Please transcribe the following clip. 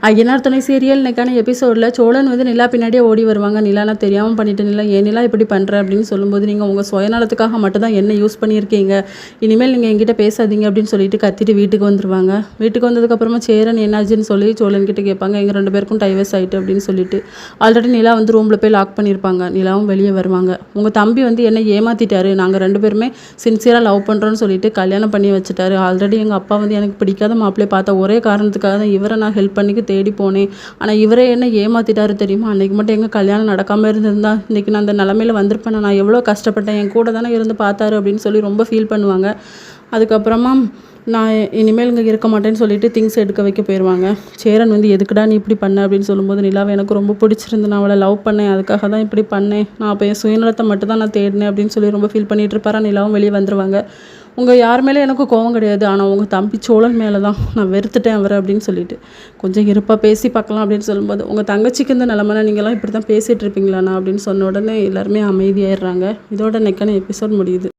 ஐயனார் துணை சீரியல் இன்னைக்கான எபிசோடில் சோழன் வந்து நிலா பின்னாடியே ஓடி வருவாங்க. நிலா நான் தெரியாமல் பண்ணிட்டு நிலா ஏன் நிலா இப்படி பண்ணுற அப்படின்னு சொல்லும்போது, நீங்கள் உங்கள் சுயநலத்துக்காக மட்டும்தான் என்ன யூஸ் பண்ணியிருக்கீங்க, இனிமேல் நீங்கள் என்கிட்ட பேசாதீங்க அப்படின்னு சொல்லிட்டு கத்திட்டு வீட்டுக்கு வந்துடுவாங்க. வீட்டுக்கு வந்ததுக்கப்புறமா சேரன் என்னாச்சுன்னு சொல்லி சோழன்கிட்ட கேட்பாங்க. எங்கள் 2 பேருக்கும் டைவர்ஸ் ஆகிட்டு அப்படின்னு சொல்லிட்டு ஆல்ரெடி நிலா வந்து ரூமில் போய் லாக் பண்ணியிருப்பாங்க. நிலாவும் வெளியே வருவாங்க. உங்கள் தம்பி வந்து என்னை ஏமாற்றிட்டாரு, நாங்கள் 2 பேருமே சின்சியராக லவ் பண்ணுறோன்னு சொல்லிட்டு கல்யாணம் பண்ணி வச்சுட்டாரு. ஆல்ரெடி எங்கள் அப்பா வந்து எனக்கு பிடிக்காத மாப்பிள்ளையை பார்த்த ஒரே காரணத்துக்காக தான் இவரை நான் ஹெல்ப் பண்ணிக்கு தேடி போனேன். ஆனால் இவரே என்ன ஏமாற்றிட்டாரு தெரியுமா. அன்றைக்கி மட்டும் எங்கள் கல்யாணம் நடக்காமல் இருந்திருந்தா இன்றைக்கி நான் அந்த நிலமையில வந்திருப்பேன். நான் எவ்வளோ கஷ்டப்பட்டேன், என் கூட தானே இருந்து பார்த்தாரு அப்படின்னு சொல்லி ரொம்ப ஃபீல் பண்ணுவாங்க. அதுக்கப்புறமா நான் இனிமேல் இங்கே இருக்க மாட்டேன்னு சொல்லிட்டு திங்ஸ் எடுக்க வைக்க போயிடுவாங்க. சேரன் வந்து எதுக்குடா நீ இப்படி பண்ண அப்படின்னு சொல்லும்போது, நிலாவை எனக்கு ரொம்ப பிடிச்சிருந்து, நான் அவளை லவ் பண்ணேன், அதுக்காக தான் இப்படி பண்ணேன், நான் அப்போ என் சுயநலத்தை மட்டும் தான் நான் தேடினேன் அப்படின்னு சொல்லி ரொம்ப ஃபீல் பண்ணிகிட்டு இருப்பாரா. நிலாவும் வெளியே வந்துடுவாங்க. உங்கள் யார் மேலே எனக்கு கோவம் கிடையாது, ஆனால் உங்கள் தம்பி சோழன் மேலே தான் நான் வெறுத்துட்டேன் அவரை அப்படின்னு சொல்லிட்டு கொஞ்சம் இருப்பாக பேசி பார்க்கலாம் அப்படின்னு சொல்லும்போது, உங்கள் தங்கச்சிக்கு இந்த நிலமைனா நீங்களாம் இப்படி தான் பேசிகிட்டு இருப்பீங்களாண்ணா அப்படின்னு சொன்ன உடனே எல்லாருமே அமைதியாயிடுறாங்க. இதோட நெக்கான எபிசோட் முடியுது.